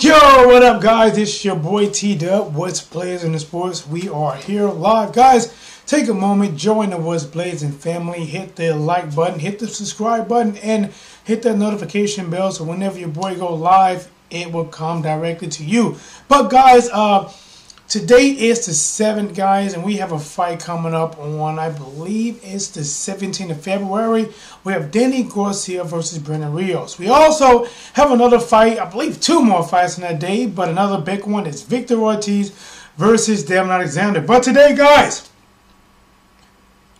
Yo, what up, guys? It's your boy T-Dub. What's Blazing in the Sports? We are here live. Guys, take a moment, join the What's Blazing family. Hit the like button, hit the subscribe button, and hit that notification bell so whenever your boy go live, it will come directly to you. But, guys, today is the 7th, guys, and we have a fight coming up on, I believe it's the 17th of February. We have Garcia versus Rios. We also have another fight, I believe 2 more fights on that day, but another big one is Victor Ortiz versus Devin Alexander. But today, guys,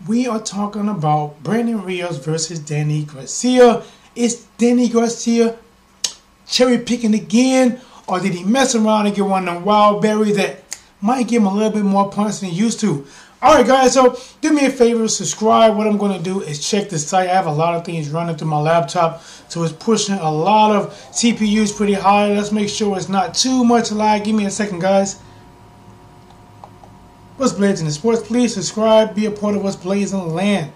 we are talking about Rios versus Garcia. Is Garcia cherry picking again, or did he mess around and get one of them wild berries that might give him a little bit more punch than he used to? Alright, guys, so do me a favor, subscribe. What I'm going to do is check the site. I have a lot of things running through my laptop, so it's pushing a lot of CPUs pretty high. Let's make sure it's not too much lag. Give me a second, guys. What's Blazing in Sports? Please subscribe. Be a part of What's Blazing Land.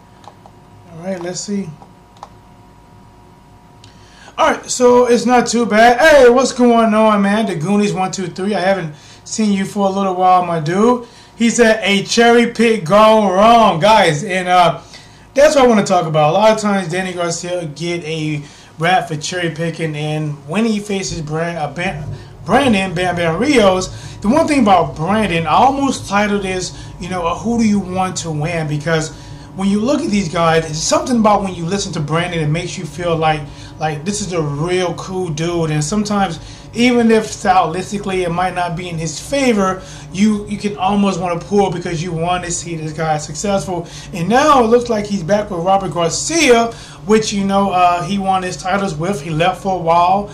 Alright, let's see. Alright, so it's not too bad. Hey, what's going on, man? The Goonies 123. I haven't seen you for a little while, my dude. He said a cherry pick gone wrong, guys, and that's what I want to talk about. A lot of times Garcia get a rap for cherry picking, and when he faces Brandon Bam Rios, the one thing about Brandon, I almost titled this, who do you want to win? Because when you look at these guys, it's something about when you listen to Brandon, it makes you feel like this is a real cool dude. And sometimes, even if stylistically it might not be in his favor, you can almost want to pull because you want to see this guy successful. And now it looks like he's back with Robert Garcia, which he won his titles with. He left for a while.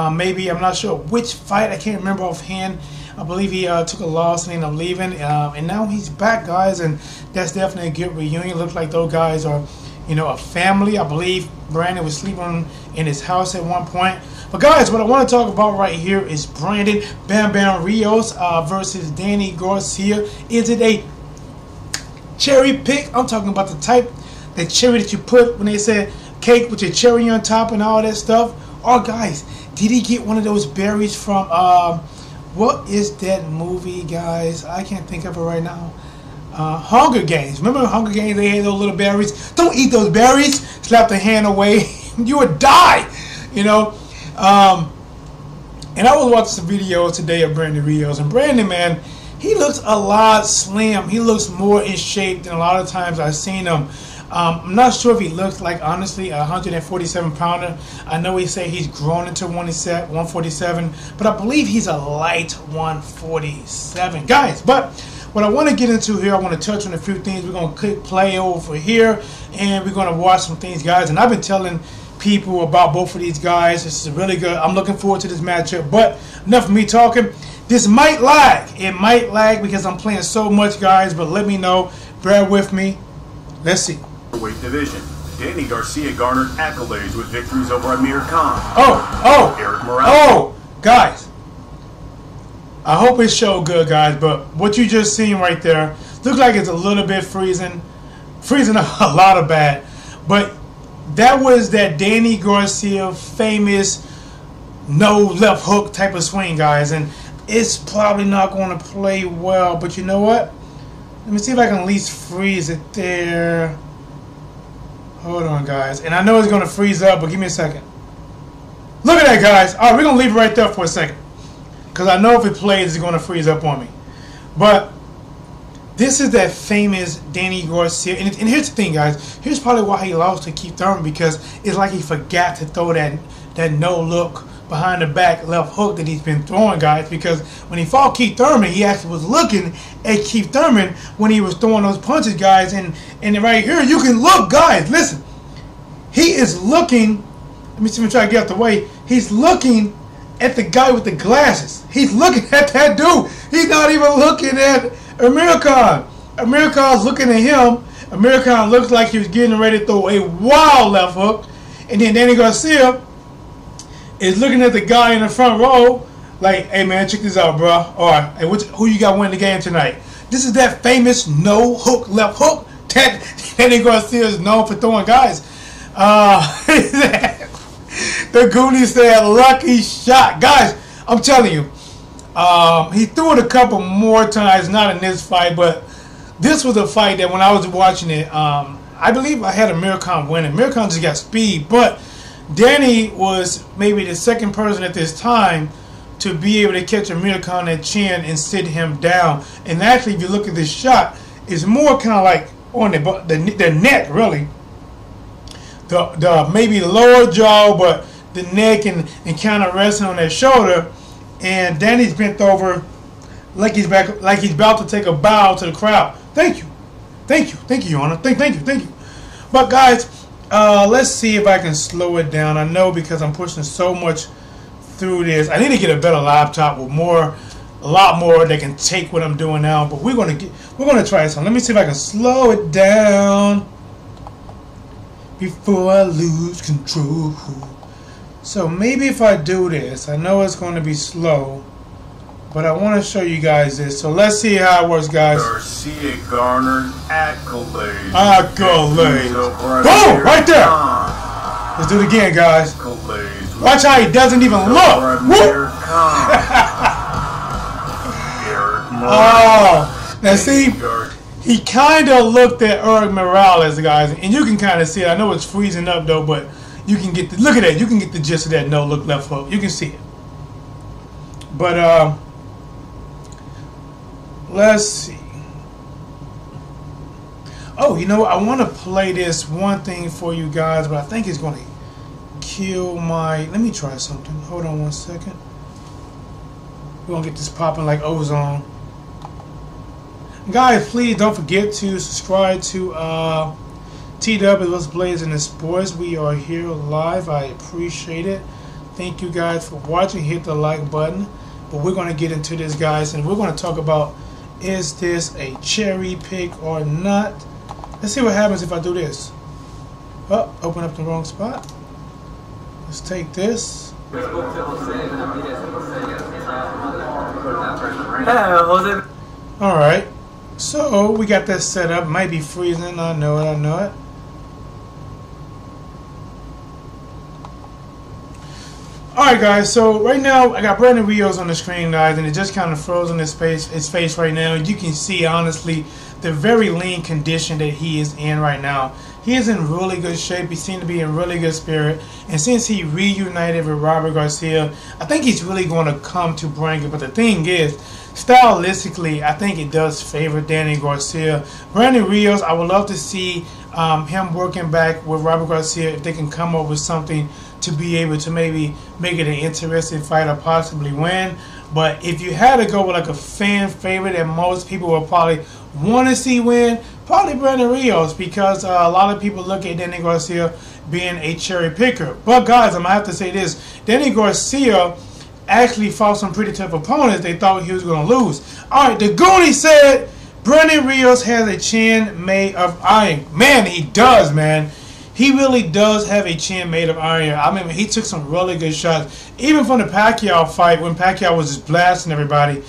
Maybe, I'm not sure which fight, I can't remember offhand. I believe he took a loss and ended up leaving, and now he's back, guys, and that's definitely a good reunion. Looks like those guys are, a family. I believe Brandon was sleeping in his house at one point. But, guys, what I want to talk about right here is Brandon Bam Rios versus Garcia. Is it a cherry pick? I'm talking about the cherry that you put when they said cake with your cherry on top and all that stuff. Or, guys, did he get one of those berries from what is that movie, guys? I can't think of it right now. Hunger Games. Remember Hunger Games? They had those little berries. Don't eat those berries. Slap the hand away. You would die. And I was watching some video today of Brandon Rios. And Brandon, man, he looks a lot slim. He looks more in shape than a lot of times I've seen him. I'm not sure if he looks like, honestly, a 147-pounder. I know he say he's grown into 147, but I believe he's a light 147. Guys, but what I want to get into here, I want to touch on a few things. We're going to click play over here, and we're going to watch some things, guys. And I've been telling people about both of these guys. This is really good. I'm looking forward to this matchup, but enough of me talking. This might lag. It might lag because I'm playing so much, guys, but let me know. Bear with me. Let's see. Weight division. Garcia garnered accolades with victories over Amir Khan. Eric Morales. Oh, guys. I hope it showed good, guys, but what you just seen right there looks like it's a little bit freezing a lot of bad. But that was that Garcia famous no left hook type of swing, guys, and it's probably not going to play well. But you know what? Let me see if I can at least freeze it there. Hold on, guys. And I know it's going to freeze up, but give me a second. Look at that, guys. All right, we're going to leave it right there for a second, because I know if it plays, it's going to freeze up on me. But this is that famous Garcia. And here's the thing, guys. Here's probably why he lost to Keith Thurman, because it's like he forgot to throw that no-look behind the back left hook that he's been throwing, guys, because when he fought Keith Thurman, he actually was looking at Keith Thurman when he was throwing those punches, guys, and right here you can look, guys, listen, he is looking, let me see if I try to get out the way, he's looking at the guy with the glasses. He's looking at that dude. He's not even looking at Amir Khan. Amir Khan's looking at him. Amir Khan looks like he was getting ready to throw a wild left hook, and then Garcia is looking at the guy in the front row like, hey, man, check this out, bro. All right, hey, who you got winning the game tonight? This is that famous no hook left hook that Garcia is known for throwing, guys. The Goonies said lucky shot. Guys, I'm telling you, he threw it a couple more times, not in this fight, but this was a fight that when I was watching it, I believe I had Amir Khan winning. Amir Khan just got speed, but Danny was maybe the second person at this time to be able to catch Amir Khan at chin and sit him down. And actually, if you look at this shot, it's more kind of like on the neck, really. The maybe the lower jaw, but the neck and kind of resting on that shoulder. And Danny's bent over like he's about to take a bow to the crowd. Thank you, Your Honor. Thank you. But guys, let's see if I can slow it down. I know because I'm pushing so much through this. I need to get a better laptop with a lot more that can take what I'm doing now. But we're gonna try something. Let me see if I can slow it down before I lose control. So maybe if I do this, I know it's going to be slow, but I want to show you guys this. So let's see how it works, guys. Garcia garnered accolades. Boom! Right there. Let's do it again, guys. Watch how he doesn't even look. Oh, now see, he kind of looked at Eric Morales, guys, and you can kind of see it. I know it's freezing up though, but you can get look at that. You can get the gist of that no look left hook. You can see it. But let's see. Oh, you know what? I want to play this one thing for you guys, but I think it's going to kill my... Let me try something. Hold on one second. We're going to get this popping like ozone. Guys, please don't forget to subscribe to TW What's Blazing in Sports. We are here live. I appreciate it. Thank you guys for watching. Hit the like button. But we're going to get into this, guys, and we're going to talk about, is this a cherry pick or not? Let's see what happens if I do this. Oh, open up the wrong spot. Let's take this. Alright. So, we got that set up. Might be freezing. I know it. Alright guys, so right now I got Brandon Rios on the screen, guys, and it just kind of froze on his face right now. You can see, honestly, the very lean condition that he is in right now. He is in really good shape. He seemed to be in really good spirit. And since he reunited with Robert Garcia, I think he's really going to come to bring it. But the thing is, stylistically, I think it does favor Danny Garcia. Brandon Rios, I would love to see him working back with Robert Garcia if they can come up with something to be able to maybe make it an interesting fight or possibly win. But if you had to go with like a fan favorite that most people will probably want to see win, probably Brandon Rios, because a lot of people look at Danny Garcia being a cherry picker. But guys, I'm going to have to say this. Danny Garcia actually fought some pretty tough opponents they thought he was going to lose. Alright, the Goonie said Brandon Rios has a chin made of iron. Man, he does, man. He really does have a chin made of iron. I mean, he took some really good shots. Even from the Pacquiao fight, when Pacquiao was just blasting everybody,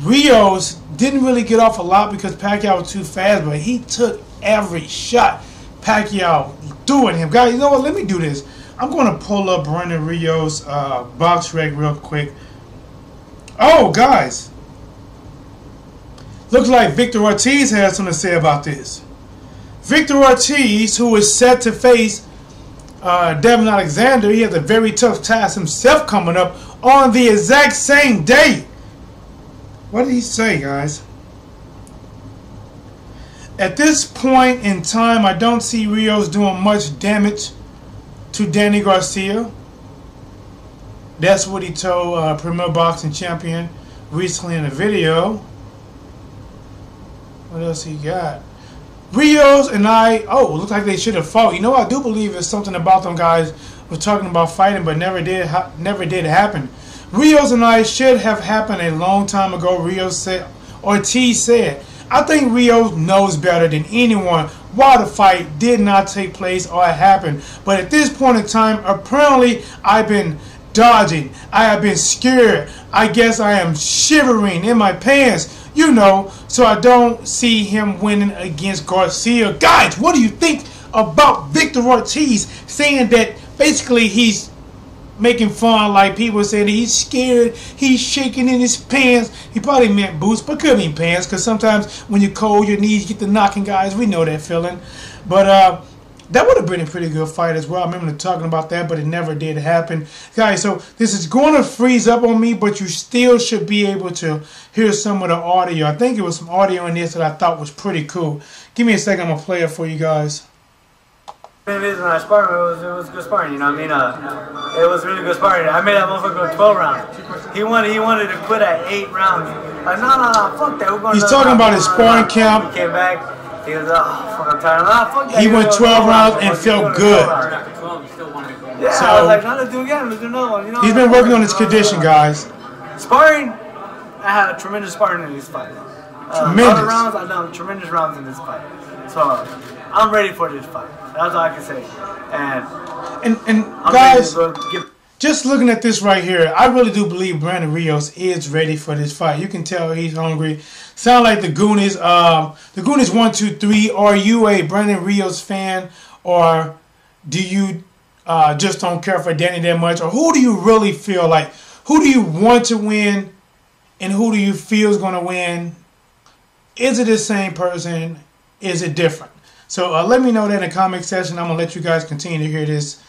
Rios didn't really get off a lot because Pacquiao was too fast, but he took every shot Pacquiao threw at him. Guys, you know what? Let me do this. I'm going to pull up Brandon Rios' box rec real quick. Oh, guys. Looks like Victor Ortiz has something to say about this. Victor Ortiz, who is set to face Devin Alexander, he has a very tough task himself coming up on the exact same day. What did he say, guys? At this point in time, I don't see Rios doing much damage to Danny Garcia. That's what he told Premier Boxing Champion recently in a video. What else he got? Rios and I, looks like they should have fought. You know, I do believe there's something about them guys were talking about fighting, but never did happen. Rios and I should have happened a long time ago. Ortiz said, I think Rios knows better than anyone why the fight did not take place or happen. But at this point in time, apparently I've been dodging. I have been scared. I guess I am shivering in my pants. You know, so I don't see him winning against Garcia. Guys, what do you think about Victor Ortiz saying that basically he's making fun, like people said he's scared, he's shaking in his pants. He probably meant boots, but could mean pants, because sometimes when you're cold, your knees get to knocking, guys. We know that feeling. But that would have been a pretty good fight as well. I remember talking about that, but it never did happen. Guys, so this is going to freeze up on me, but you still should be able to hear some of the audio. I think it was some audio in this that I thought was pretty cool. Give me a second. I'm going to play it for you guys. When I sparred, it was good sparring, you know what I mean? It was really good sparring. I made that motherfucker go 12 rounds. He wanted to quit at 8 rounds. Like, no, fuck that. We're going. He's talking about his sparring camp. He came back. He was, oh, fuck, I'm tired. Nah, fuck that. He went 12 rounds and felt good. Yeah, So, I was like, let's do it again. Let's do another one. You know, he's been working on his condition, guys. Sparring, I had a tremendous sparring in this fight. Tremendous. Other rounds, I've done tremendous rounds in this fight. So, I'm ready for this fight. That's all I can say. And guys, just looking at this right here, I really do believe Brandon Rios is ready for this fight. You can tell he's hungry. Sound like the Goonies. The Goonies 1, 2, 3. Are you a Brandon Rios fan, or do you just don't care for Danny that much, or who do you really feel like? Who do you want to win, and who do you feel is going to win? Is it the same person? Is it different? So let me know that in the comment section. I'm going to let you guys continue to hear this.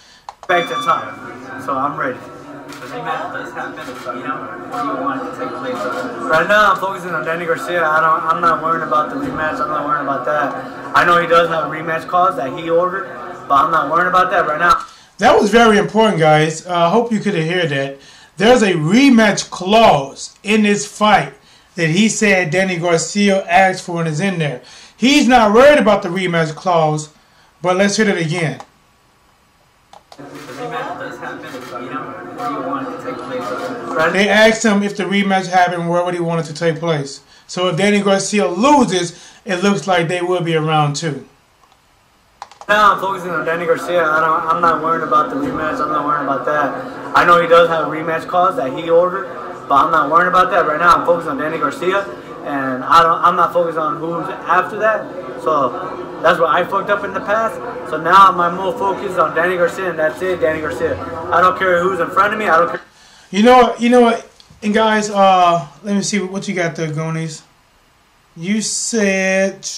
Back to time. So I'm ready. The rematch does happen, you know, what do you want it to take place? Right now I'm focusing on Danny Garcia. I'm not worrying about the rematch. I'm not worrying about that. I know he does have a rematch clause that he ordered, but I'm not worrying about that right now. That was very important, guys. I hope you could hear that. There's a rematch clause in this fight that he said Danny Garcia asked for and is in there. He's not worried about the rematch clause, but let's hear it again. The rematch does happen, you know, where do you want it to take place? They asked him if the rematch happened, where would he want it to take place. So if Danny Garcia loses, it looks like they will be around 2. Now I'm focusing on Danny Garcia. I'm not worrying about the rematch. I'm not worrying about that. I know he does have a rematch clause that he ordered, but I'm not worrying about that right now. I'm focused on Danny Garcia, and I'm not focused on who's after that. So that's what I fucked up in the past. So now I'm more focused on Danny Garcia, and that's it, Danny Garcia. I don't care who's in front of me. I don't care. You know what? And guys, let me see what you got there, Goonies. You said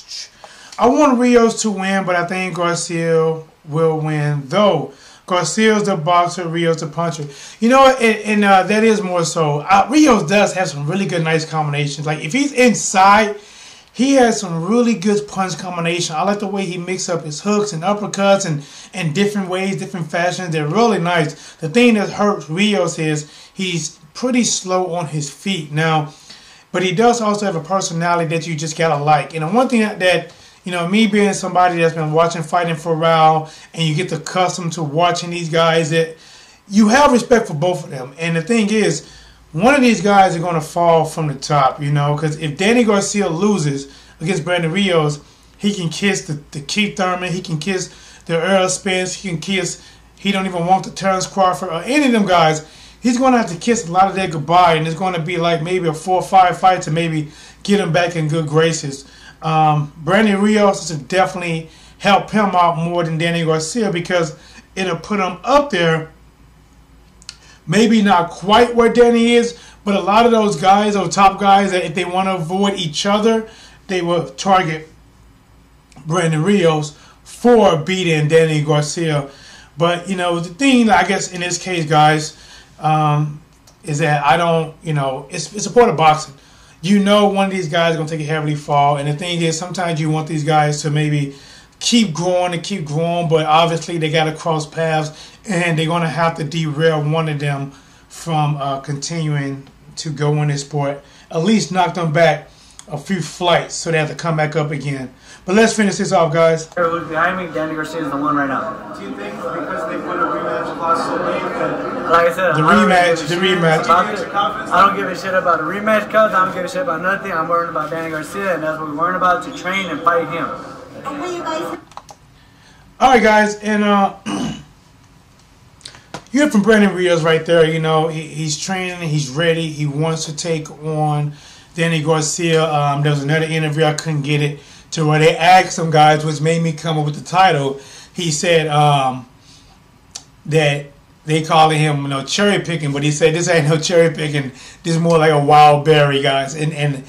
I want Rios to win, but I think Garcia will win. Though Garcia's the boxer, Rios the puncher. You know what? And that is more so. Rios does have some really good, nice combinations. Like if he's inside, he has some really good punch combination. I like the way he mixes up his hooks and uppercuts and different ways, different fashions. They're really nice. The thing that hurts Rios is he's pretty slow on his feet now, but he does also have a personality that you just gotta like. And the one thing that you know, me being somebody that's been watching fighting for a while, and you get accustomed to watching these guys, that you have respect for both of them. And the thing is, one of these guys are going to fall from the top, you know, because if Danny Garcia loses against Brandon Rios, he can kiss the Keith Thurman, he can kiss the Earl Spence, he can kiss, he don't even want the Terrence Crawford or any of them guys. He's going to have to kiss a lot of their goodbye, and it's going to be like maybe a 4 or 5 fight to maybe get him back in good graces. Brandon Rios will definitely help him out more than Danny Garcia, because it'll put him up there. Maybe not quite where Danny is, but a lot of those guys, those top guys, that if they want to avoid each other, they will target Brandon Rios for beating Danny Garcia. But, you know, the thing, I guess, in this case, guys, is that I don't, you know, it's a part of boxing. You know one of these guys is going to take a heavily fall. And the thing is, sometimes you want these guys to maybe keep growing, but obviously they got to cross paths, and they're going to have to derail one of them from continuing to go in this sport. At least knock them back a few flights so they have to come back up again. But let's finish this off, guys. Who's behind me? Danny Garcia is the one right now. Do you think because they put a rematch clause so late that... Like I said, the rematch. I don't give a shit about the rematch clause. I don't give a shit about nothing. I'm worried about Danny Garcia, and that's what we're worried about, to train and fight him. All right, guys, and you hear from Brandon Rios right there. You know, he's training, he's ready, he wants to take on Danny Garcia. There was another interview, I couldn't get it, to where they asked some guys, which made me come up with the title. He said that they calling him, cherry picking, but he said this ain't no cherry picking. This is more like a wild berry, guys, and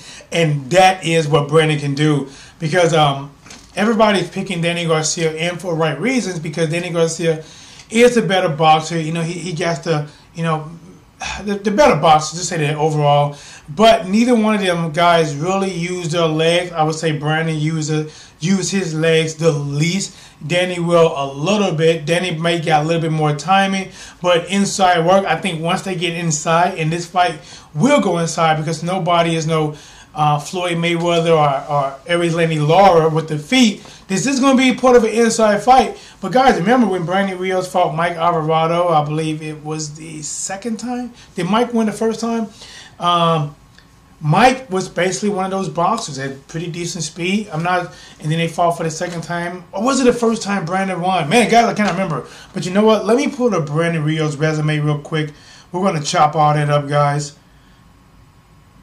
that is what Brandon can do, because everybody's picking Danny Garcia in for the right reasons, because Danny Garcia is a better boxer. He gets the better boxer, just say that overall. But neither one of them guys really use their legs. I would say Brandon use his legs the least. Danny will a little bit. Danny may get a little bit more timing, but inside work, I think once they get inside, and this fight will go inside, because nobody is no Floyd Mayweather or Erislandy Lara with the feet. This is going to be part of an inside fight. But guys, remember when Brandon Rios fought Mike Alvarado? I believe it was the second time. Did Mike win the first time? Mike was basically one of those boxers that had pretty decent speed. And then they fought for the second time. Or was it the first time Brandon won? Man, guys, I can't remember. But you know what? Let me pull up Brandon Rios' resume real quick. We're going to chop all that up, guys.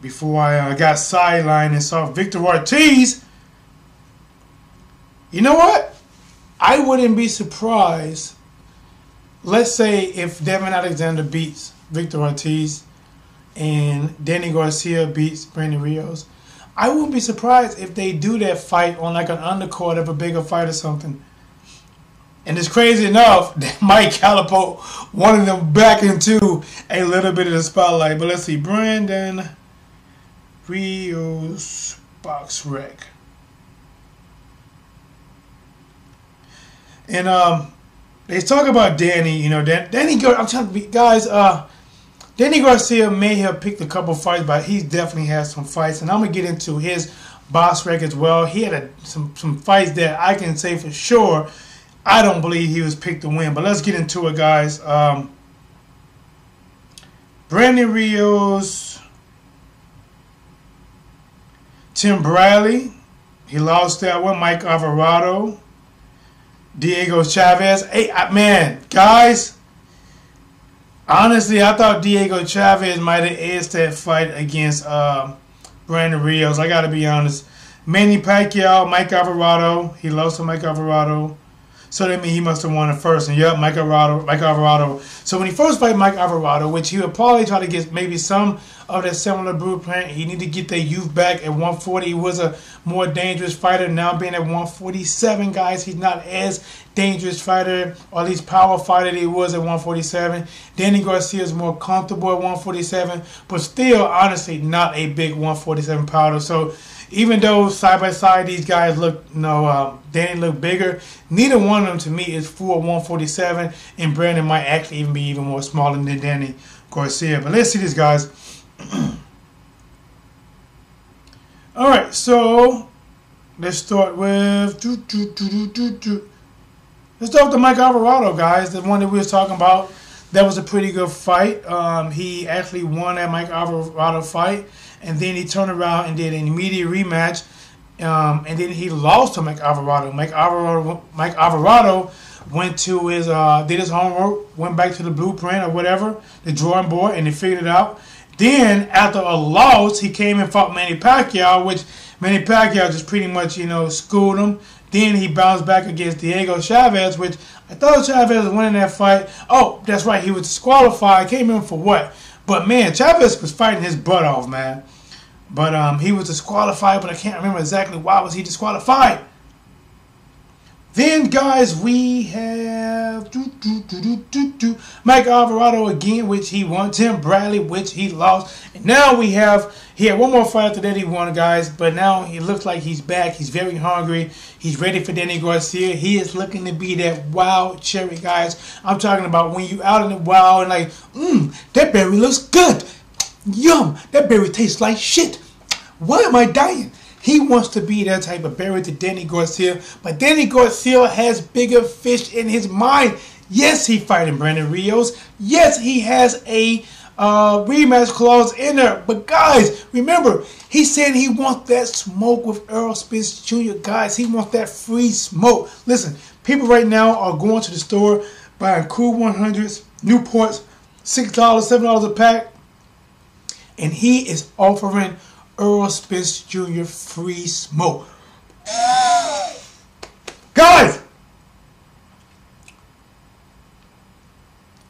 Before I got sidelined and saw Victor Ortiz. You know what? I wouldn't be surprised. Let's say if Devin Alexander beats Victor Ortiz and Danny Garcia beats Brandon Rios, I wouldn't be surprised if they do that fight on like an undercard of a bigger fight or something. And it's crazy enough that Mike catapult one of them back into a little bit of the spotlight. But let's see, Brandon Rios box rec. And they talk about Danny, Danny. I'm trying to be, guys. Danny Garcia may have picked a couple fights, but he definitely has some fights, and I'm gonna get into his box rec as well. He had some fights that I can say for sure I don't believe he was picked to win. But let's get into it, guys. Brandon Rios, Tim Bradley, he lost that one. Mike Alvarado, Diego Chavez. Hey, man, guys, honestly, I thought Diego Chavez might have edged that fight against Brandon Rios. I got to be honest. Manny Pacquiao, Mike Alvarado. He lost to Mike Alvarado. So that means he must have won it first. And yep, Mike Alvarado. So when he first fought Mike Alvarado, which he would probably try to get maybe some of that similar blueprint, he need to get that youth back at 140. He was a more dangerous fighter. Now being at 147, guys, he's not as dangerous fighter, or at least power fighter that he was at 147. Danny Garcia is more comfortable at 147, but still, honestly, not a big 147 powder. So even though side by side these guys look, Danny looked bigger, neither one of them to me is full 147, and Brandon might actually even be even more smaller than Danny Garcia. But let's see this, guys. All right, so let's start with let's start with the Mike Alvarado, guys, the one that we was talking about. That was a pretty good fight. He actually won that Mike Alvarado fight. And then he turned around and did an immediate rematch. And then he lost to Mike Alvarado. Mike Alvarado went to his, did his homework, went back to the blueprint or whatever, the drawing board, and he figured it out. Then, after a loss, he came and fought Manny Pacquiao, which Manny Pacquiao just pretty much, schooled him. Then he bounced back against Diego Chavez, which I thought Chavez was winning that fight. Oh, that's right, he was disqualified. Came in for what? But, man, Chavez was fighting his butt off, man. But he was disqualified, but I can't remember exactly why was he disqualified. Then, guys, we have Mike Alvarado again, which he won. Tim Bradley, which he lost. And now he had one more fight after that he won, guys. But now he looks like he's back. He's very hungry. He's ready for Danny Garcia. He is looking to be that wild cherry, guys. I'm talking about when you out in the wild and like, that berry looks good. Yum, that berry tastes like shit. Why am I dying? He wants to be that type of berry to Danny Garcia, but Danny Garcia has bigger fish in his mind. Yes, he fighting Brandon Rios. Yes, he has a rematch clause in there. But guys, remember, he said he wants that smoke with Errol Spence Jr. Guys, he wants that free smoke. Listen, people right now are going to the store buying Cool 100s, Newports, $6, $7 a pack, and he is offering Errol Spence Jr. free smoke. Guys,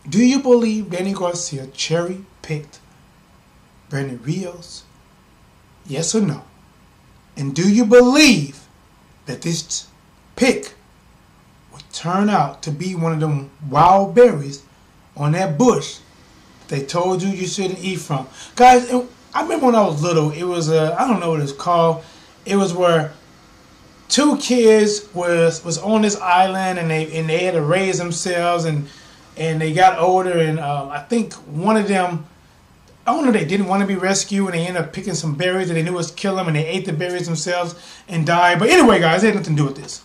Do you believe Danny Garcia cherry-picked Brandon Rios? Yes or no? And do you believe that this pick would turn out to be one of them wild berries on that bush they told you shouldn't eat from? Guys, I remember when I was little, it was I don't know what it's called. It was where two kids was on this island and they had to raise themselves and they got older and I think one of them, I don't know, they didn't want to be rescued and they ended up picking some berries that they knew was kill them and they ate the berries themselves and died. But anyway, guys, it had nothing to do with this.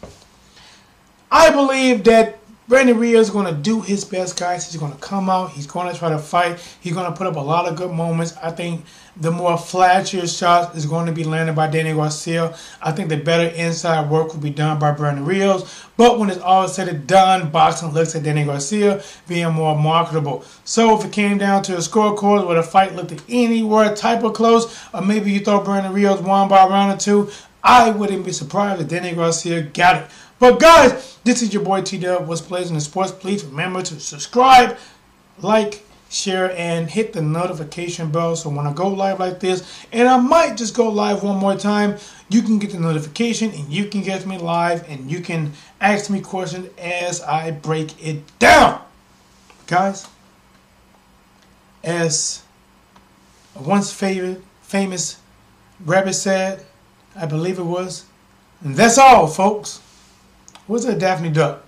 I believe that Brandon Rios is going to do his best, guys. He's going to come out. He's going to try to fight. He's going to put up a lot of good moments. I think the more flashier shots is going to be landed by Danny Garcia. I think the better inside work will be done by Brandon Rios. But when it's all said and done, boxing looks at Danny Garcia being more marketable. So if it came down to a scorecard where the fight looked anywhere type of close, or maybe you thought Brandon Rios won by a round or two, I wouldn't be surprised if Danny Garcia got it. But guys, this is your boy T-Dub. What's Plays in the Sports. Please remember to subscribe, like, share, and hit the notification bell so when I go live like this, and I might just go live one more time, you can get the notification and you can get me live and you can ask me questions as I break it down. Guys, as a once famous rabbit said, I believe it was, and that's all, folks. What's that Daphne Duck?